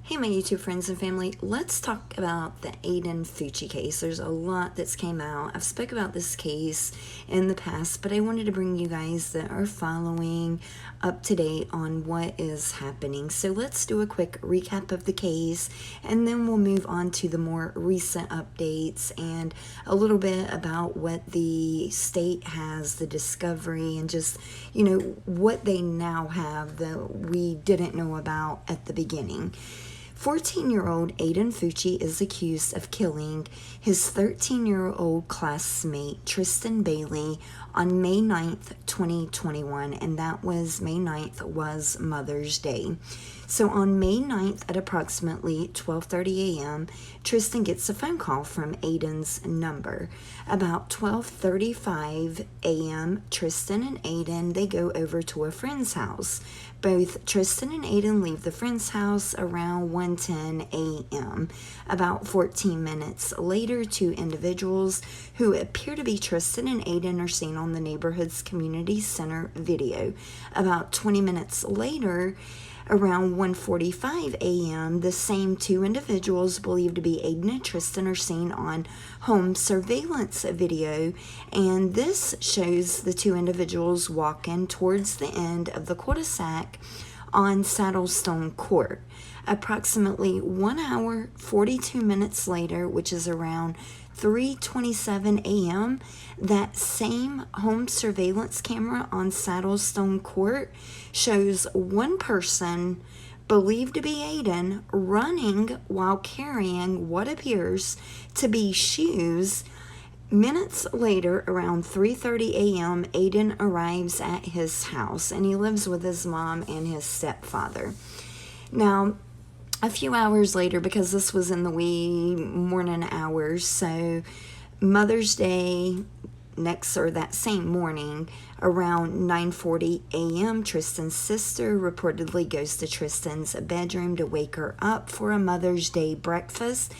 Hey my YouTube friends and family, let's talk about the Aiden Fucci case. There's a lot that's came out. I've spoke about this case in the past, but I wanted to bring you guys that are following up to date on what is happening. So let's do a quick recap of the case, and then we'll move on to the more recent updates and a little bit about what the state has, the discovery, and just, you know, what they now have that we didn't know about at the beginning. 14-year-old Aiden Fucci is accused of killing his 13-year-old classmate Tristyn Bailey on May 9th, 2021, and that was May 9th was Mother's Day. So on May 9th at approximately 12:30 a.m., Tristyn gets a phone call from Aiden's number. About 12:35 a.m., Tristyn and Aiden, they go over to a friend's house. Both Tristyn and Aiden leave the friend's house around 1:10 a.m. About 14 minutes later, two individuals who appear to be Tristyn and Aiden are seen on the neighborhood's community center video. About 20 minutes later, around 1:45 a.m., the same two individuals believed to be Aiden and Tristyn are seen on home surveillance video, and this shows the two individuals walking towards the end of the cul-de-sac on Saddlestone Court. Approximately 1 hour, 42 minutes later, which is around 3:27 a.m., that same home surveillance camera on Saddlestone Court shows one person believed to be Aiden running while carrying what appears to be shoes. Minutes later, around 3:30 a.m., Aiden arrives at his house, and he lives with his mom and his stepfather. Now, a few hours later, because this was in the wee morning hours, so Mother's Day that same morning, around 9:40 a.m., Tristyn's sister reportedly goes to Tristyn's bedroom to wake her up for a Mother's Day breakfast,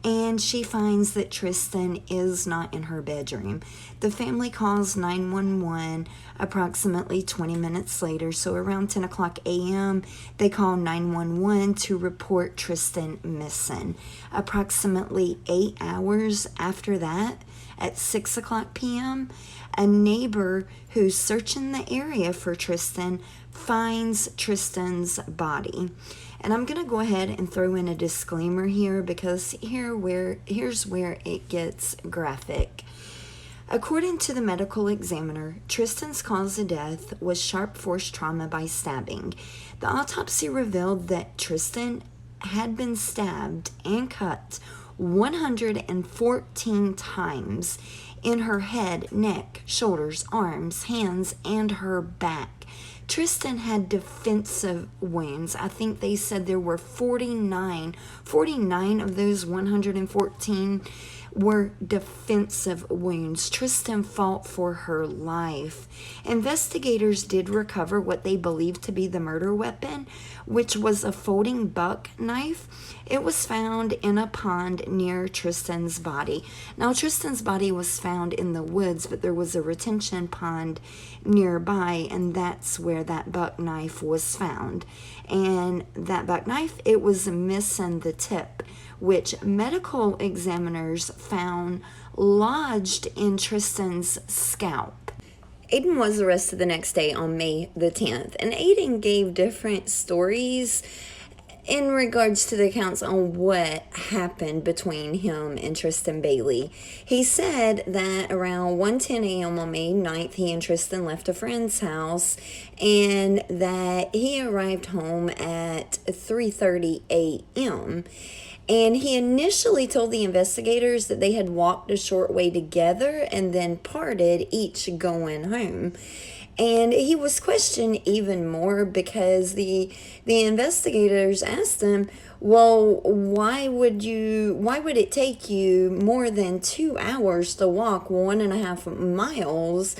and she finds that Tristyn is not in her bedroom. The family calls 911 approximately 20 minutes later, so around 10 o'clock a.m., they call 911 to report Tristyn missing. Approximately 8 hours after that, at 6 o'clock p.m., a neighbor who's searching the area for Tristyn finds Tristyn's body. And I'm going to go ahead and throw in a disclaimer here, because here's where it gets graphic. According to the medical examiner, Tristyn's cause of death was sharp force trauma by stabbing. The autopsy revealed that Tristyn had been stabbed and cut 114 times in her head, neck, shoulders, arms, hands, and her back. Tristyn had defensive wounds. I think they said there were 49 of those 114 were defensive wounds. Tristyn fought for her life. Investigators did recover what they believed to be the murder weapon, which was a folding buck knife. It was found in a pond near Tristyn's body. Now, Tristyn's body was found in the woods, but there was a retention pond nearby, and that's where that buck knife was found. And that buck knife, it was missing the tip, which medical examiners found lodged in Tristyn's scalp. Aiden was arrested the next day on May the 10th, and Aiden gave different stories in regards to the accounts on what happened between him and Tristyn Bailey. He said that around 1:10 a.m. on May 9th, he and Tristyn left a friend's house, and that he arrived home at 3:30 a.m., and he initially told the investigators that they had walked a short way together and then parted, each going home. And he was questioned even more, because the investigators asked him, well, why would it take you more than 2 hours to walk 1.5 miles?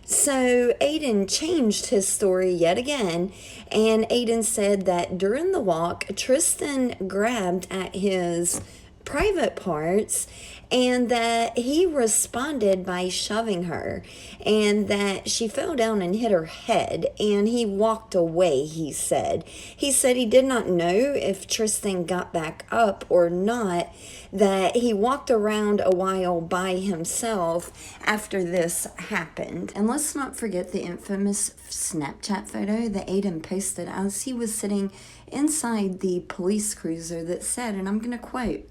So Aiden changed his story yet again, and Aiden said that during the walk, Tristyn grabbed at his private parts and that he responded by shoving her, and that she fell down and hit her head, and he walked away, he said. He said he did not know if Tristyn got back up or not, that he walked around a while by himself after this happened. And let's not forget the infamous Snapchat photo that Aiden posted as he was sitting inside the police cruiser that said, and I'm going to quote,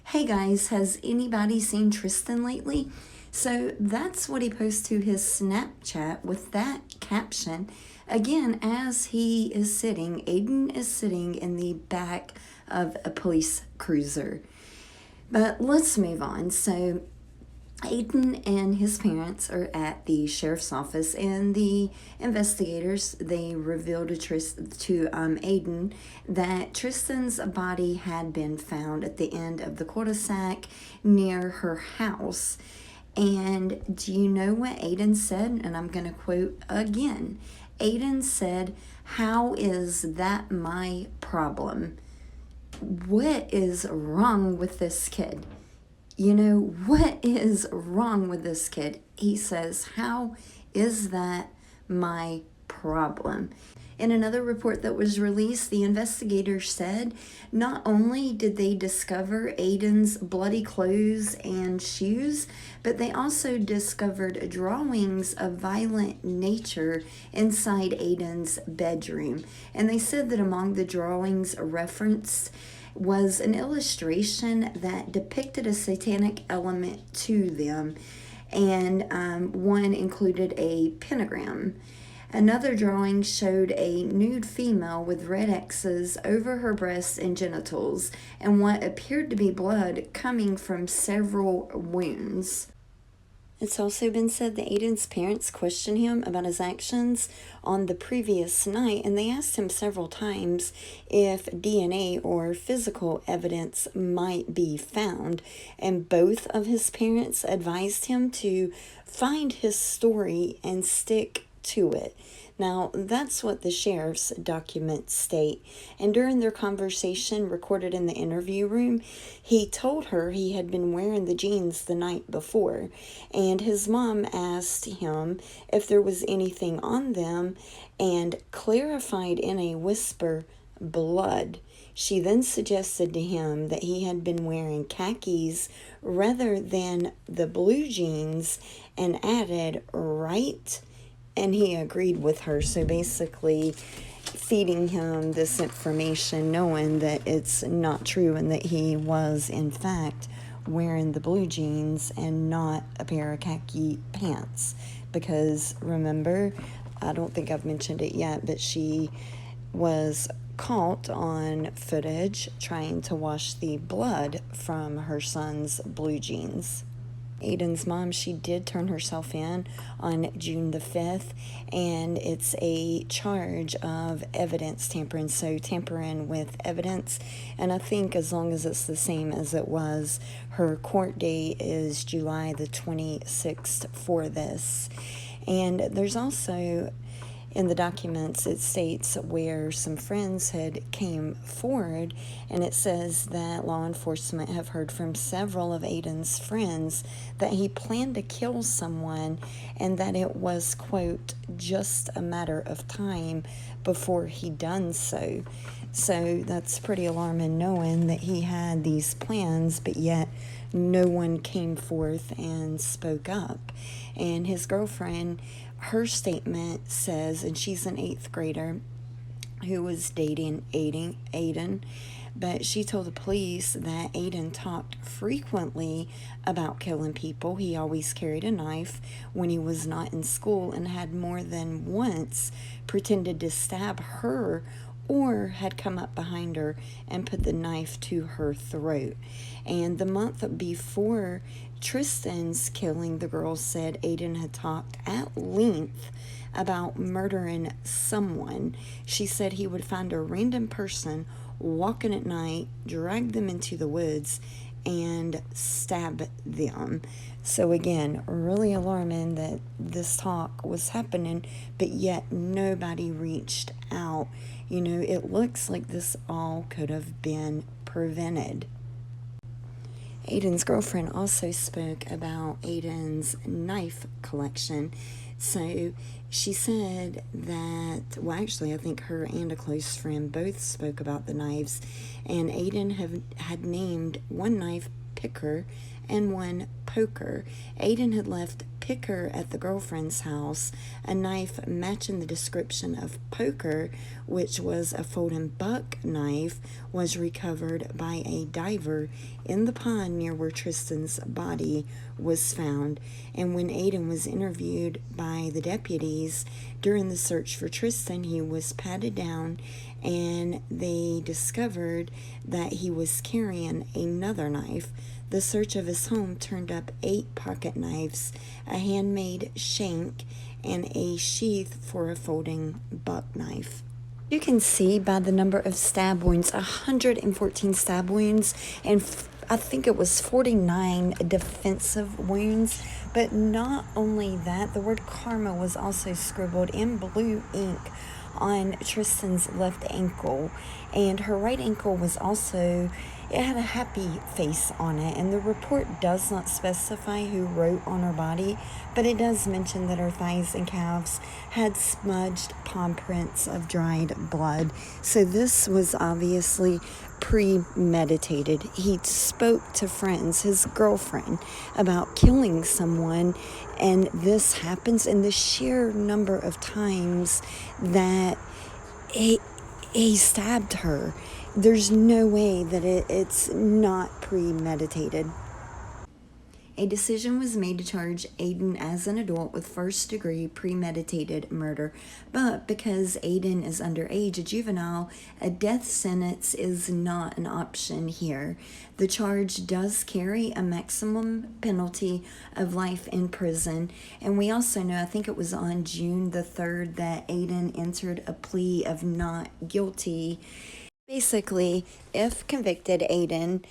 "Hey guys, has anybody seen Tristyn lately?" So that's what he posted to his Snapchat with that caption. Again, as he is sitting, Aiden is sitting in the back of a police cruiser. But let's move on. So Aiden and his parents are at the sheriff's office, and the investigators, they revealed to Aiden that Tristyn's body had been found at the end of the cul-de-sac near her house. And do you know what Aiden said? And I'm going to quote again. Aiden said, "How is that my problem?" What is wrong with this kid? You know, what is wrong with this kid? He says, "How is that my problem?" In another report that was released, the investigators said not only did they discover Aiden's bloody clothes and shoes, but they also discovered drawings of violent nature inside Aiden's bedroom. And they said that among the drawings referenced was an illustration that depicted a satanic element to them, and one included a pentagram. Another drawing showed a nude female with red X's over her breasts and genitals, and what appeared to be blood coming from several wounds. It's also been said that Aiden's parents questioned him about his actions on the previous night, and they asked him several times if DNA or physical evidence might be found, and both of his parents advised him to find his story and stick to it. Now, that's what the sheriff's documents state. And during their conversation recorded in the interview room, he told her he had been wearing the jeans the night before. And his mom asked him if there was anything on them and clarified in a whisper, "blood." She then suggested to him that he had been wearing khakis rather than the blue jeans and added, "right?" And he agreed with her. So basically feeding him this information, knowing that it's not true and that he was in fact wearing the blue jeans and not a pair of khaki pants. Because remember, I don't think I've mentioned it yet, but she was caught on footage trying to wash the blood from her son's blue jeans. Aiden's mom, she did turn herself in on June the 5th, and it's a charge of evidence tampering, so tampering with evidence. And I think as long as it's the same as it was, her court date is July the 26th for this. And there's also, in the documents, it states where some friends had came forward, and it says that law enforcement have heard from several of Aiden's friends that he planned to kill someone and that it was, quote, just a matter of time before he done so. So that's pretty alarming, knowing that he had these plans, but yet no one came forth and spoke up. And his girlfriend, her statement says, and she's an 8th grader who was dating Aiden, but she told the police that Aiden talked frequently about killing people. He always carried a knife when he was not in school and had more than once pretended to stab her or had come up behind her and put the knife to her throat. And the month before Tristyn's killing, the girl said Aiden had talked at length about murdering someone. She said he would find a random person walking at night, drag them into the woods, and stab them. So again, really alarming that this talk was happening, but yet nobody reached out. You know, it looks like this all could have been prevented. Aiden's girlfriend also spoke about Aiden's knife collection. So she said that, well, actually, I think her and a close friend both spoke about the knives, and Aiden had named one knife Picker and one Poker. Aiden had left Picker at the girlfriend's house. A knife matching the description of Poker, which was a folding buck knife, was recovered by a diver in the pond near where Tristyn's body was found. And when Aiden was interviewed by the deputies during the search for Tristyn, he was patted down, and they discovered that he was carrying another knife. The search of his home turned up 8 pocket knives, a handmade shank, and a sheath for a folding buck knife. You can see by the number of stab wounds, 114 stab wounds, and I think it was 49 defensive wounds. But not only that, the word karma was also scribbled in blue ink on Tristyn's left ankle, and her right ankle was also, it had a happy face on it, and the report does not specify who wrote on her body, but it does mention that her thighs and calves had smudged palm prints of dried blood. So this was obviously premeditated. He spoke to friends, his girlfriend, about killing someone, and this happens. In the sheer number of times that he stabbed her, there's no way that it's not premeditated. A decision was made to charge Aiden as an adult with first-degree premeditated murder, but because Aiden is underage, a juvenile, a death sentence is not an option here. The charge does carry a maximum penalty of life in prison, and we also know, I think it was on June the 3rd, that Aiden entered a plea of not guilty. Basically, if convicted, Aiden,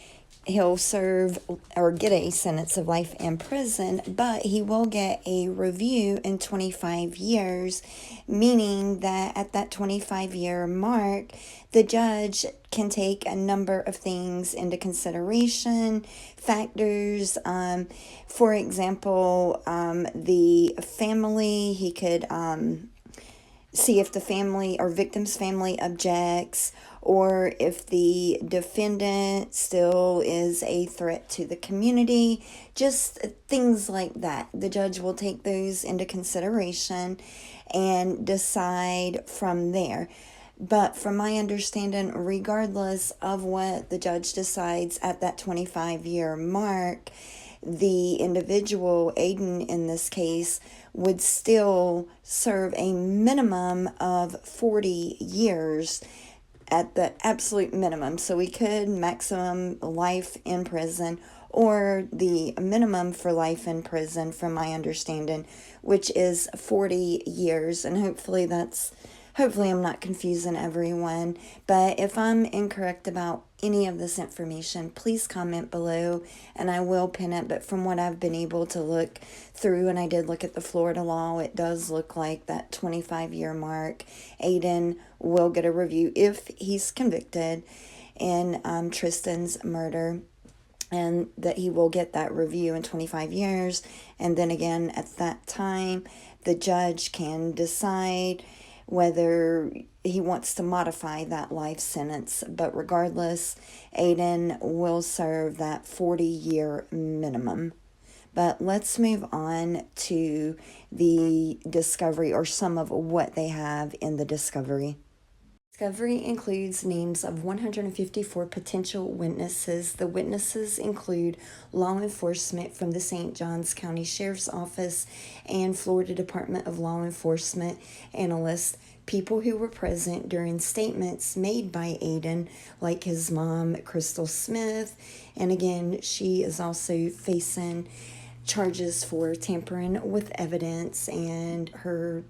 he'll serve or get a sentence of life in prison, but he will get a review in 25 years, meaning that at that 25-year mark, the judge can take a number of things into consideration, factors. For example, the family, he could see if the family or victim's family objects, or if the defendant still is a threat to the community, just things like that. The judge will take those into consideration and decide from there. But from my understanding, regardless of what the judge decides at that 25-year mark, the individual, Aiden in this case, would still serve a minimum of 40 years at the absolute minimum. So we could maximum life in prison, or the minimum for life in prison, from my understanding, which is 40 years. And hopefully I'm not confusing everyone. But if I'm incorrect about any of this information, please comment below and I will pin it. But from what I've been able to look through, and I did look at the Florida law, it does look like that 25-year mark, Aiden will get a review if he's convicted in Tristyn's murder, and that he will get that review in 25 years. And then again, at that time, the judge can decide whether he wants to modify that life sentence. But regardless, Aiden will serve that 40-year minimum. But let's move on to the discovery, or some of what they have in the discovery. Discovery includes names of 154 potential witnesses. The witnesses include law enforcement from the St. Johns County Sheriff's Office and Florida Department of Law Enforcement analysts, people who were present during statements made by Aiden, like his mom, Crystal Smith. And again, she is also facing charges for tampering with evidence, and her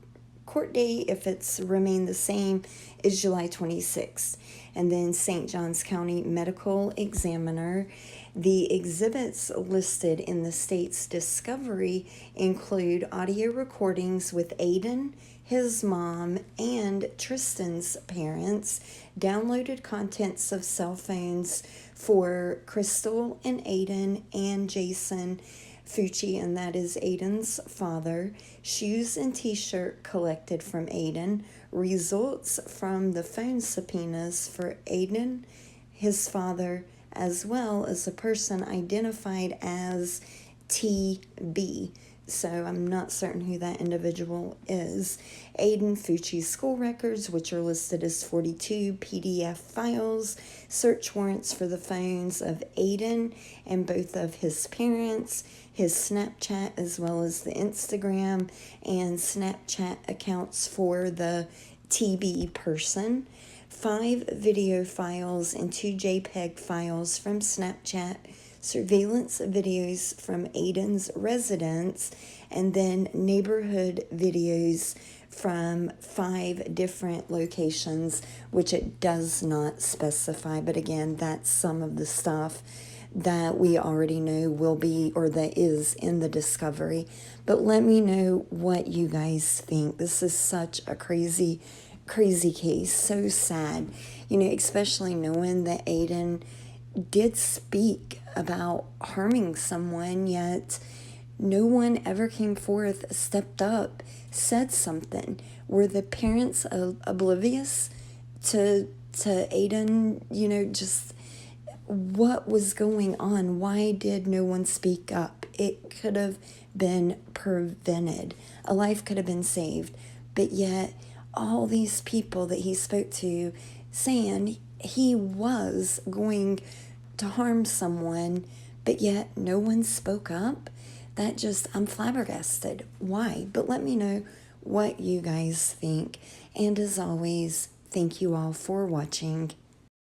court date, if it's remained the same, is July 26th. And then St. Johns County Medical Examiner. The exhibits listed in the state's discovery include audio recordings with Aiden, his mom, and Tristyn's parents, downloaded contents of cell phones for Crystal and Aiden and Jason Fucci, and that is Aiden's father, shoes and t-shirt collected from Aiden, results from the phone subpoenas for Aiden, his father, as well as a person identified as TB. So I'm not certain who that individual is. Aiden Fucci's school records, which are listed as 42 PDF files, search warrants for the phones of Aiden and both of his parents, his Snapchat as well as the Instagram and Snapchat accounts for the TB person, 5 video files and 2 JPEG files from Snapchat, surveillance videos from Aiden's residence, and then neighborhood videos from 5 different locations, which it does not specify. But again, that's some of the stuff that we already know will be, or that is in the discovery. But let me know what you guys think. This is such a crazy case, so sad, especially knowing that Aiden did speak about harming someone, yet no one ever came forth, stepped up, said something. Were the parents oblivious to Aiden? Just what was going on? Why did no one speak up? It could have been prevented. A life could have been saved. But yet, all these people that he spoke to saying he was going to harm someone, but yet no one spoke up. I'm flabbergasted. Why? But let me know what you guys think. And as always, thank you all for watching.